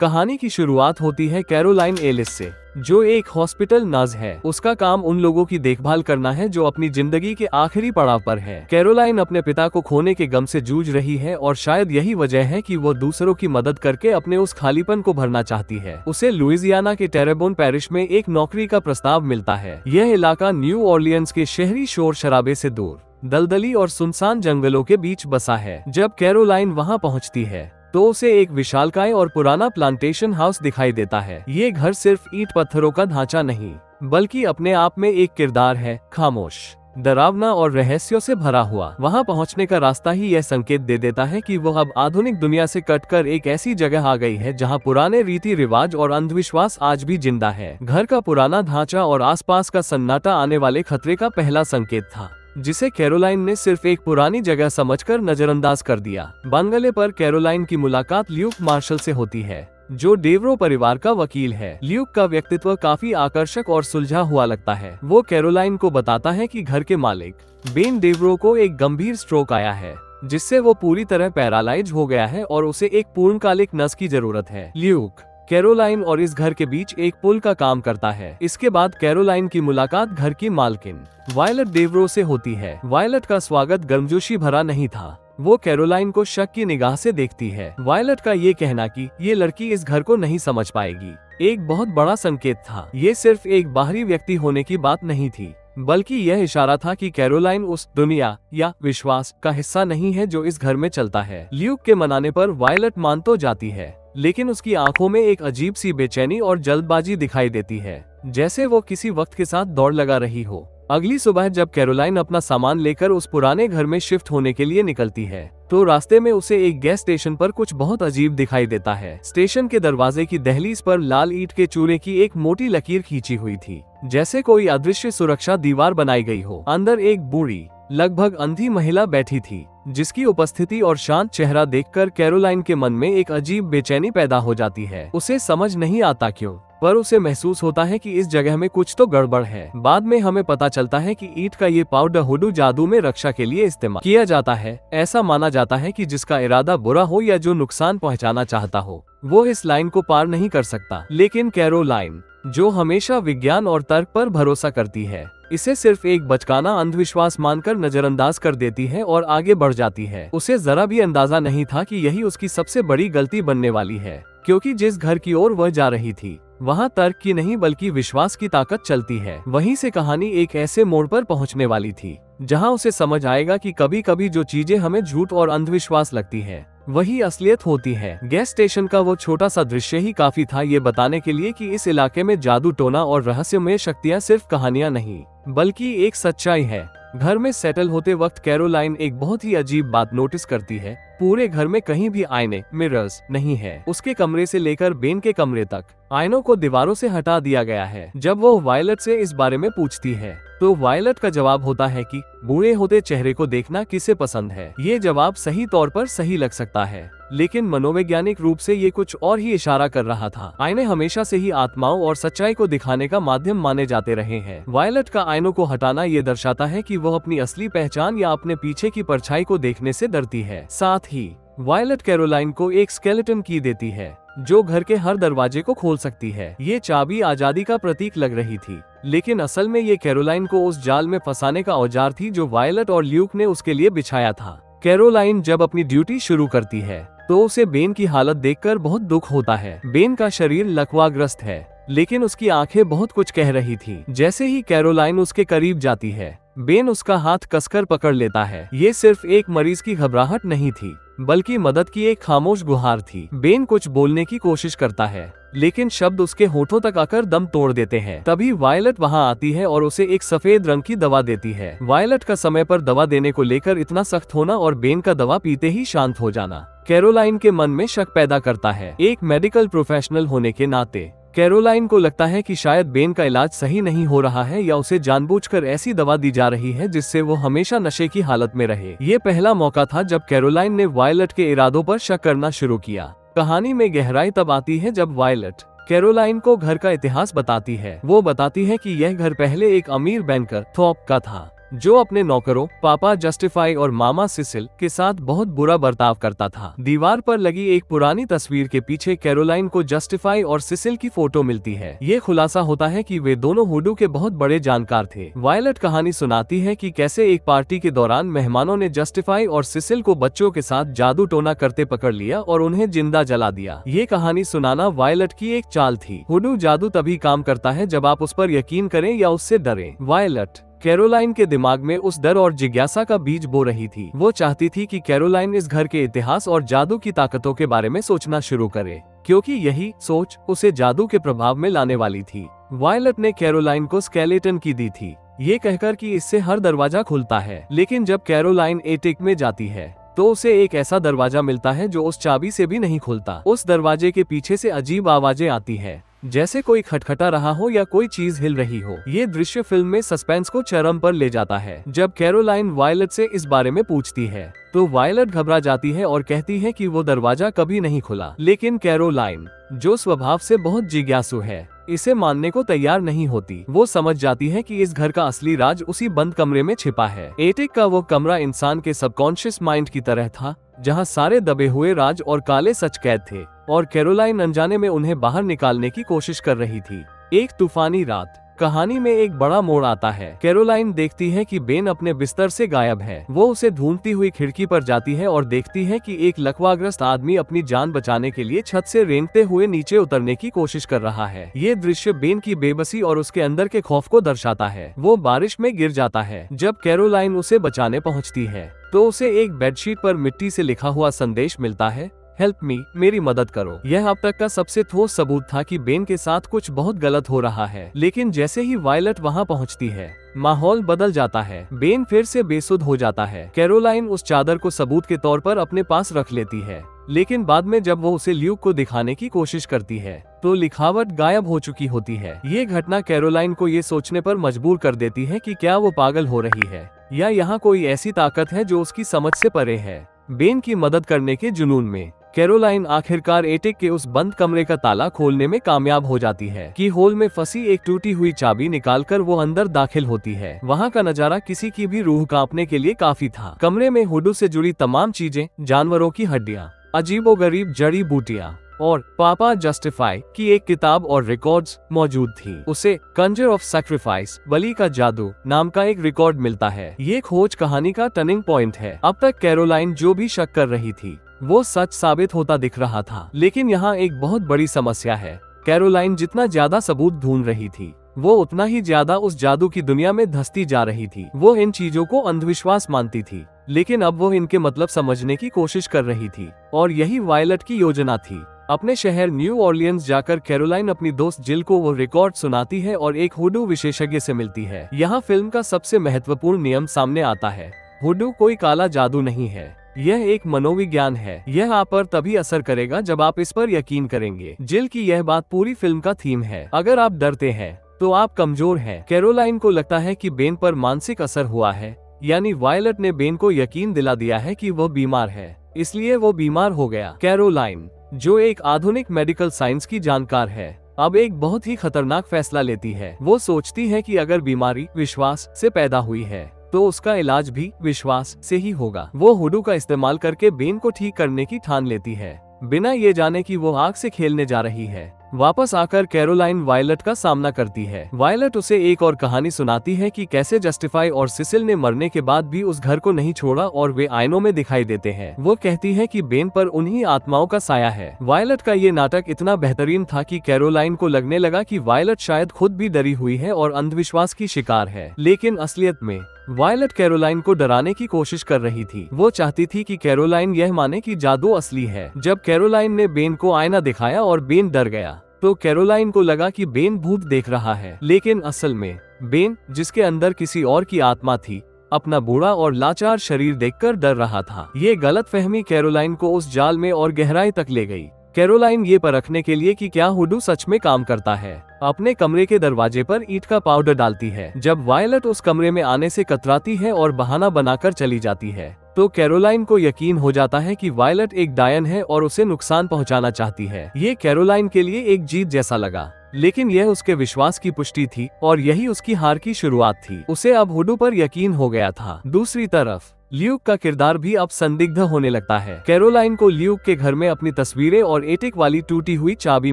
कहानी की शुरुआत होती है कैरोलाइन एलिस से, जो एक हॉस्पिटल नर्स है। उसका काम उन लोगों की देखभाल करना है जो अपनी जिंदगी के आखिरी पड़ाव पर है। कैरोलाइन अपने पिता को खोने के गम से जूझ रही है और शायद यही वजह है कि वो दूसरों की मदद करके अपने उस खालीपन को भरना चाहती है। उसे लुइसियाना के टेरेबोन पैरिश में एक नौकरी का प्रस्ताव मिलता है। यह इलाका न्यू ऑर्लियंस के शहरी शोर शराबे से दूर, दलदली और सुनसान जंगलों के बीच बसा है। जब कैरोलाइन वहां पहुंचती है तो उसे एक विशालकाय और पुराना प्लांटेशन हाउस दिखाई देता है। ये घर सिर्फ ईंट पत्थरों का ढांचा नहीं, बल्कि अपने आप में एक किरदार है, खामोश, डरावना और रहस्यों से भरा हुआ। वहां पहुंचने का रास्ता ही यह संकेत दे देता है कि वो अब आधुनिक दुनिया से कटकर एक ऐसी जगह आ गई है जहां पुराने रीति रिवाज और अंधविश्वास आज भी जिंदा है। घर का पुराना ढांचा और आसपास का सन्नाटा आने वाले खतरे का पहला संकेत था, जिसे कैरोलाइन ने सिर्फ एक पुरानी जगह समझकर नजरअंदाज कर दिया। बंगले पर कैरोलाइन की मुलाकात ल्यूक मार्शल से होती है, जो डेवरो परिवार का वकील है। ल्यूक का व्यक्तित्व काफी आकर्षक और सुलझा हुआ लगता है। वो कैरोलाइन को बताता है कि घर के मालिक बेन डेवरो को एक गंभीर स्ट्रोक आया है, जिससे वो पूरी तरह पैरालाइज हो गया है और उसे एक पूर्णकालिक नर्स की जरूरत है। ल्यूक कैरोलाइन और इस घर के बीच एक पुल का काम करता है। इसके बाद कैरोलाइन की मुलाकात घर की मालकिन वायलट डेवरो से होती है। वायलट का स्वागत गर्मजोशी भरा नहीं था। वो कैरोलाइन को शक की निगाह से देखती है। वायलट का ये कहना कि ये लड़की इस घर को नहीं समझ पाएगी, एक बहुत बड़ा संकेत था। ये सिर्फ एक बाहरी व्यक्ति होने की बात नहीं थी, बल्कि यह इशारा था कि कैरोलाइन उस दुनिया या विश्वास का हिस्सा नहीं है जो इस घर में चलता है। ल्यूक के मनाने पर वायलट मान तो जाती है, लेकिन उसकी आंखों में एक अजीब सी बेचैनी और जल्दबाजी दिखाई देती है, जैसे वो किसी वक्त के साथ दौड़ लगा रही हो। अगली सुबह जब कैरोलाइन अपना सामान लेकर उस पुराने घर में शिफ्ट होने के लिए निकलती है, तो रास्ते में उसे एक गैस स्टेशन पर कुछ बहुत अजीब दिखाई देता है। स्टेशन के दरवाजे की दहलीज पर लाल ईंट के चूने की एक मोटी लकीर खींची हुई थी, जैसे कोई अदृश्य सुरक्षा दीवार बनाई गई हो। अंदर एक बूढ़ी, लगभग अंधी महिला बैठी थी, जिसकी उपस्थिति और शांत चेहरा देखकर कैरोलाइन के मन में एक अजीब बेचैनी पैदा हो जाती है। उसे समझ नहीं आता क्यों, पर उसे महसूस होता है कि इस जगह में कुछ तो गड़बड़ है। बाद में हमें पता चलता है कि ईंट का ये पाउडर हुडू जादू में रक्षा के लिए इस्तेमाल किया जाता है। ऐसा माना जाता है कि जिसका इरादा बुरा हो या जो नुकसान पहुंचाना चाहता हो, वो इस लाइन को पार नहीं कर सकता। लेकिन कैरोलाइन, जो हमेशा विज्ञान और तर्क पर भरोसा करती है, इसे सिर्फ एक बचकाना अंधविश्वास मानकर नजरअंदाज कर देती है और आगे बढ़ जाती है। उसे जरा भी अंदाजा नहीं था कि यही उसकी सबसे बड़ी गलती बनने वाली है, क्योंकि जिस घर की ओर वह जा रही थी, वहाँ तर्क की नहीं बल्कि विश्वास की ताकत चलती है। वहीं से कहानी एक ऐसे मोड़ पर पहुँचने वाली थी, जहाँ उसे समझ आएगा कि कभी कभी जो चीजें हमें झूठ और अंधविश्वास लगती है, वही असलियत होती है। गैस स्टेशन का वो छोटा सा दृश्य ही काफी था ये बताने के लिए कि इस इलाके में जादू टोना और रहस्यमय शक्तियाँ सिर्फ कहानियाँ नहीं, बल्कि एक सच्चाई है। घर में सेटल होते वक्त कैरोलाइन एक बहुत ही अजीब बात नोटिस करती है। पूरे घर में कहीं भी आईने, मिरर्स नहीं है। उसके कमरे से लेकर बेन के कमरे तक आईनों को दीवारों से हटा दिया गया है। जब वो वायलट से इस बारे में पूछती है, तो वायलट का जवाब होता है कि बूढ़े होते चेहरे को देखना किसे पसंद है। ये जवाब सही तौर पर सही लग सकता है, लेकिन मनोवैज्ञानिक रूप से ये कुछ और ही इशारा कर रहा था। आईने हमेशा से ही आत्माओं और सच्चाई को दिखाने का माध्यम माने जाते रहे हैं। वायलट का आईनों को हटाना ये दर्शाता है कि वह अपनी असली पहचान या अपने पीछे की परछाई को देखने से डरती है। साथ ही वायलट कैरोलाइन को एक स्केलेटन की देती है, जो घर के हर दरवाजे को खोल सकती है। ये चाबी आजादी का प्रतीक लग रही थी, लेकिन असल में ये कैरोलाइन को उस जाल में फंसाने का औजार थी जो वायलट और ल्यूक ने उसके लिए बिछाया था। कैरोलाइन जब अपनी ड्यूटी शुरू करती है, तो उसे बेन की हालत देखकर बहुत दुख होता है। बेन का शरीर लकवाग्रस्त है, लेकिन उसकी आंखें बहुत कुछ कह रही थी। जैसे ही कैरोलाइन उसके करीब जाती है, बेन उसका हाथ कसकर पकड़ लेता है। ये सिर्फ एक मरीज की घबराहट नहीं थी, बल्कि मदद की एक खामोश गुहार थी। बेन कुछ बोलने की कोशिश करता है, लेकिन शब्द उसके होठों तक आकर दम तोड़ देते हैं। तभी वायलट वहां आती है और उसे एक सफेद रंग की दवा देती है। वायलट का समय पर दवा देने को लेकर इतना सख्त होना और बेन का दवा पीते ही शांत हो जाना कैरोलाइन के मन में शक पैदा करता है। एक मेडिकल प्रोफेशनल होने के नाते कैरोलाइन को लगता है कि शायद बेन का इलाज सही नहीं हो रहा है या उसे जानबूझकर ऐसी दवा दी जा रही है जिससे वो हमेशा नशे की हालत में रहे। ये पहला मौका था जब कैरोलाइन ने वायलट के इरादों पर शक करना शुरू किया। कहानी में गहराई तब आती है जब वायलट कैरोलाइन को घर का इतिहास बताती है। वो बताती है कि यह घर पहले एक अमीर बैंकर थॉप का था, जो अपने नौकरों पापा जस्टिफाई और मामा सिसिल के साथ बहुत बुरा बर्ताव करता था। दीवार पर लगी एक पुरानी तस्वीर के पीछे कैरोलाइन को जस्टिफाई और सिसिल की फोटो मिलती है। ये खुलासा होता है कि वे दोनों हुडू के बहुत बड़े जानकार थे। वायलट कहानी सुनाती है कि कैसे एक पार्टी के दौरान मेहमानों ने जस्टिफाई और सिसिल को बच्चों के साथ जादू टोना करते पकड़ लिया और उन्हें जिंदा जला दिया। ये कहानी सुनाना वायलट की एक चाल थी। हुडू जादू तभी काम करता है जब आप उस पर यकीन करें या उससे डरें। वायलट कैरोलाइन के दिमाग में उस डर और जिज्ञासा का बीज बो रही थी। वो चाहती थी कि कैरोलाइन इस घर के इतिहास और जादू की ताकतों के बारे में सोचना शुरू करे, क्योंकि यही सोच उसे जादू के प्रभाव में लाने वाली थी। वायलट ने कैरोलाइन को स्केलेटन की दी थी, ये कहकर कि इससे हर दरवाजा खुलता है। लेकिन जब कैरोलाइन एटिक में जाती है तो उसे एक ऐसा दरवाजा मिलता है जो उस चाबी से भी नहीं खुलता। उस दरवाजे के पीछे से अजीब आवाजें आती है, जैसे कोई खटखटा रहा हो या कोई चीज हिल रही हो। ये दृश्य फिल्म में सस्पेंस को चरम पर ले जाता है। जब कैरोलाइन वायलट से इस बारे में पूछती है तो वायलट घबरा जाती है और कहती है कि वो दरवाजा कभी नहीं खुला। लेकिन कैरोलाइन, जो स्वभाव से बहुत जिज्ञासु है, इसे मानने को तैयार नहीं होती। वो समझ जाती है कि इस घर का असली राज उसी बंद कमरे में छिपा है। एटिक का वो कमरा इंसान के सबकॉन्शियस माइंड की तरह था, जहाँ सारे दबे हुए राज और काले सच कैद थे, और कैरोलाइन अनजाने में उन्हें बाहर निकालने की कोशिश कर रही थी। एक तूफानी रात, कहानी में एक बड़ा मोड़ आता है। कैरोलाइन देखती है कि बेन अपने बिस्तर से गायब है। वो उसे ढूंढती हुई खिड़की पर जाती है और देखती है कि एक लकवाग्रस्त आदमी अपनी जान बचाने के लिए छत से रेंगते हुए नीचे उतरने की कोशिश कर रहा है। ये दृश्य बेन की बेबसी और उसके अंदर के खौफ को दर्शाता है। वो बारिश में गिर जाता है। जब कैरोलाइन उसे बचाने पहुँचती है तो उसे एक बेडशीट पर मिट्टी से लिखा हुआ संदेश मिलता है, हेल्प मी, मेरी मदद करो। यह अब तक का सबसे ठोस सबूत था कि बेन के साथ कुछ बहुत गलत हो रहा है। लेकिन जैसे ही वायलट वहां पहुंचती है, माहौल बदल जाता है। बेन फिर से बेसुध हो जाता है। कैरोलाइन उस चादर को सबूत के तौर पर अपने पास रख लेती है, लेकिन बाद में जब वो उसे ल्यूक को दिखाने की कोशिश करती है तो लिखावट गायब हो चुकी होती है। ये घटना कैरोलाइन को ये सोचने पर मजबूर कर देती है कि क्या वो पागल हो रही है या यहाँ कोई ऐसी ताकत है जो उसकी समझ से परे है। बेन की मदद करने के जुनून में कैरोलाइन आखिरकार एटिक के उस बंद कमरे का ताला खोलने में कामयाब हो जाती है। की होल में फंसी एक टूटी हुई चाबी निकालकर वो अंदर दाखिल होती है। वहाँ का नजारा किसी की भी रूह कांपने के लिए काफी था। कमरे में हुडू से जुड़ी तमाम चीजें, जानवरों की हड्डियाँ, अजीबोगरीब जड़ी बूटियाँ और पापा जस्टिफाई की एक किताब और रिकॉर्ड्स मौजूद थी। उसे कंजर ऑफ सैक्रिफाइस, बलि का जादू नाम का एक रिकॉर्ड मिलता है। ये खोज कहानी का टर्निंग पॉइंट है। अब तक कैरोलाइन जो भी शक कर रही थी वो सच साबित होता दिख रहा था। लेकिन यहाँ एक बहुत बड़ी समस्या है। कैरोलाइन जितना ज्यादा सबूत ढूंढ रही थी, वो उतना ही ज्यादा उस जादू की दुनिया में धंसती जा रही थी। वो इन चीजों को अंधविश्वास मानती थी, लेकिन अब वो इनके मतलब समझने की कोशिश कर रही थी। और यही वायलट की योजना थी। अपने शहर न्यू ऑर्लियंस जाकर कैरोलाइन अपनी दोस्त जिल को वो रिकॉर्ड सुनाती है और एक हुडू विशेषज्ञ से मिलती है। यहाँ फिल्म का सबसे महत्वपूर्ण नियम सामने आता है। हुडू कोई काला जादू नहीं है, यह एक मनोविज्ञान है। यह आप पर तभी असर करेगा जब आप इस पर यकीन करेंगे। जिल की यह बात पूरी फिल्म का थीम है। अगर आप डरते हैं तो आप कमजोर हैं। कैरोलाइन को लगता है कि बेन पर मानसिक असर हुआ है, यानी वायलट ने बेन को यकीन दिला दिया है कि वह बीमार है, इसलिए वो बीमार हो गया। कैरोलाइन, जो एक आधुनिक मेडिकल साइंस की जानकार है, अब एक बहुत ही खतरनाक फैसला लेती है। वो सोचती है कि अगर बीमारी विश्वास से पैदा हुई है तो उसका इलाज भी विश्वास से ही होगा। वो हुडू का इस्तेमाल करके बेन को ठीक करने की ठान लेती है, बिना ये जाने कि वो आग से खेलने जा रही है। वापस आकर कैरोलाइन वायलट का सामना करती है। वायलट उसे एक और कहानी सुनाती है कि कैसे जस्टिफाई और सिसिल ने मरने के बाद भी उस घर को नहीं छोड़ा और वे आईनों में दिखाई देते हैं। वो कहती है कि बेन पर उन्हीं आत्माओं का साया है। वायलट का ये नाटक इतना बेहतरीन था कि कैरोलाइन को लगने लगा कि वायलट शायद खुद भी डरी हुई है और अंधविश्वास की शिकार है। लेकिन असलियत में वायलट कैरोलाइन को डराने की कोशिश कर रही थी। वो चाहती थी कि कैरोलाइन यह माने कि जादू असली है। जब कैरोलाइन ने बेन को आईना दिखाया और बेन डर गया तो कैरोलाइन को लगा कि बेन भूत देख रहा है, लेकिन असल में बेन, जिसके अंदर किसी और की आत्मा थी, अपना बूढ़ा और लाचार शरीर देखकर डर रहा था। ये गलतफहमी कैरोलाइन को उस जाल में और गहराई तक ले गई। कैरोलाइन ये परखने के लिए कि क्या हुडू सच में काम करता है, अपने कमरे के दरवाजे पर ईंट का पाउडर डालती है। जब वायलट उस कमरे में आने से कतराती है और बहाना बनाकर चली जाती है तो कैरोलाइन को यकीन हो जाता है कि वायलट एक डायन है और उसे नुकसान पहुंचाना चाहती है। ये कैरोलाइन के लिए एक जीत जैसा लगा। लेकिन यह उसके विश्वास की पुष्टि थी और यही उसकी हार की शुरुआत थी। उसे अब हुडू पर यकीन हो गया था। दूसरी तरफ ल्यूक का किरदार भी अब संदिग्ध होने लगता है। कैरोलाइन को ल्यूक के घर में अपनी तस्वीरें और एटिक वाली टूटी हुई चाबी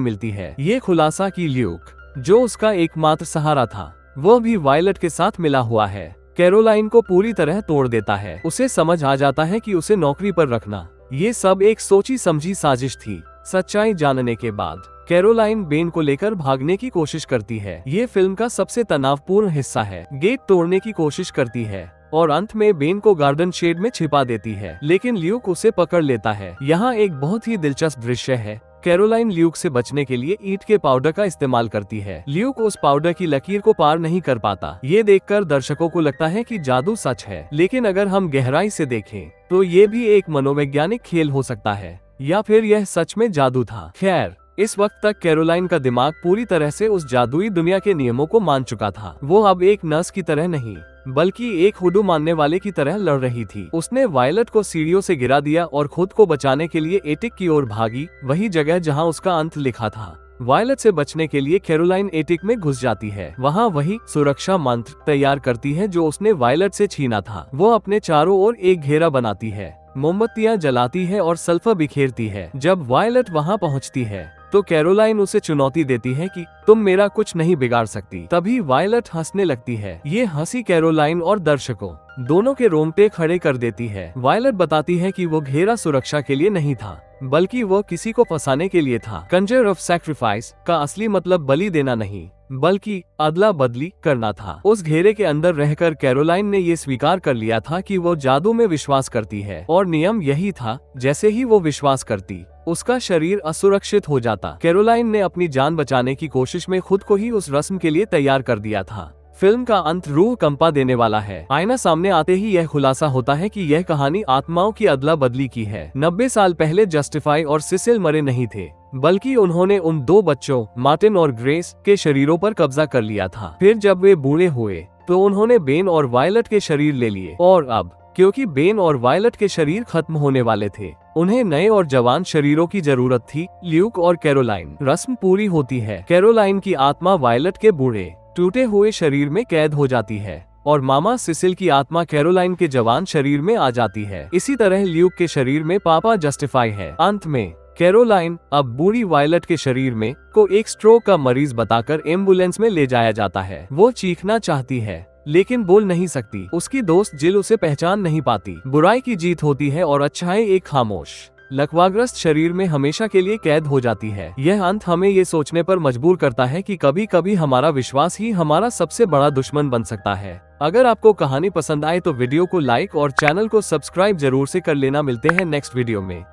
मिलती है। ये खुलासा कि ल्यूक, जो उसका एकमात्र सहारा था, वह भी वायलट के साथ मिला हुआ है, कैरोलाइन को पूरी तरह तोड़ देता है। उसे समझ आ जाता है कि उसे नौकरी पर रखना ये सब एक सोची समझी साजिश थी। सच्चाई जानने के बाद कैरोलाइन बेन को लेकर भागने की कोशिश करती है। ये फिल्म का सबसे तनावपूर्ण हिस्सा है। गेट तोड़ने की कोशिश करती है और अंत में बेन को गार्डन शेड में छिपा देती है, लेकिन ल्यूक उसे पकड़ लेता है। यहाँ एक बहुत ही दिलचस्प दृश्य है। कैरोलाइन ल्यूक से बचने के लिए ईंट के पाउडर का इस्तेमाल करती है। ल्यूक उस पाउडर की लकीर को पार नहीं कर पाता। ये देखकर दर्शकों को लगता है कि जादू सच है, लेकिन अगर हम गहराई से देखें तो ये भी एक मनोवैज्ञानिक खेल हो सकता है, या फिर यह सच में जादू था। खैर, इस वक्त तक कैरोलाइन का दिमाग पूरी तरह से उस जादुई दुनिया के नियमों को मान चुका था। वो अब एक नर्स की तरह नहीं, बल्कि एक हुडू मानने वाले की तरह लड़ रही थी। उसने वायलट को सीढ़ियों से गिरा दिया और खुद को बचाने के लिए एटिक की ओर भागी, वही जगह जहां उसका अंत लिखा था। वायलट से बचने के लिए कैरोलाइन एटिक में घुस जाती है। वहां वही सुरक्षा मंत्र तैयार करती है जो उसने वायलट से छीना था। वो अपने चारों ओर एक घेरा बनाती है, मोमबत्तियां जलाती है और सल्फर बिखेरती है। जब वायलट वहां पहुंचती है तो कैरोलाइन उसे चुनौती देती है कि तुम मेरा कुछ नहीं बिगाड़ सकती। तभी वायलट हंसने लगती है। ये हंसी कैरोलाइन और दर्शकों दोनों के रोंगटे खड़े कर देती है। वायलट बताती है कि वो घेरा सुरक्षा के लिए नहीं था, बल्कि वो किसी को फंसाने के लिए था। कंजर ऑफ सैक्रिफाइस का असली मतलब बलि देना नहीं, बल्कि अदला बदली करना था। उस घेरे के अंदर रहकर कैरोलाइन ने ये स्वीकार कर लिया था कि वो जादू में विश्वास करती है, और नियम यही था, जैसे ही वो विश्वास करती उसका शरीर असुरक्षित हो जाता। कैरोलाइन ने अपनी जान बचाने की कोशिश में खुद को ही उस रस्म के लिए तैयार कर दिया था। फिल्म का अंत रूह कंपा देने वाला है। आईना सामने आते ही यह खुलासा होता है कि यह कहानी आत्माओं की अदला बदली की है। 90 साल पहले जस्टिफाई और सिसिल मरे नहीं थे, बल्कि उन्होंने उन दो बच्चों मार्टिन और ग्रेस के शरीरों पर कब्जा कर लिया था। फिर जब वे बूढ़े हुए तो उन्होंने बेन और वायलट के शरीर ले लिए, और अब क्योंकि बेन और वायलट के शरीर खत्म होने वाले थे, उन्हें नए और जवान शरीरों की जरूरत थी। ल्यूक और कैरोलाइन। रस्म पूरी होती है। कैरोलाइन की आत्मा वायलट के बूढ़े टूटे हुए शरीर में कैद हो जाती है और मामा सिसिल की आत्मा कैरोलाइन के जवान शरीर में आ जाती है। इसी तरह ल्यूक के शरीर में पापा जस्टिफाई है। अंत में कैरोलाइन अब बूढ़ी वायलट के शरीर में को एक स्ट्रोक का मरीज बताकर एम्बुलेंस में ले जाया जाता है। वो चीखना चाहती है लेकिन बोल नहीं सकती। उसकी दोस्त जिल उसे पहचान नहीं पाती। बुराई की जीत होती है और अच्छाई एक खामोश लकवाग्रस्त शरीर में हमेशा के लिए कैद हो जाती है। यह अंत हमें ये सोचने पर मजबूर करता है कि कभी कभी हमारा विश्वास ही हमारा सबसे बड़ा दुश्मन बन सकता है। अगर आपको कहानी पसंद आए तो वीडियो को लाइक और चैनल को सब्सक्राइब जरूर से कर लेना। मिलते हैं नेक्स्ट वीडियो में।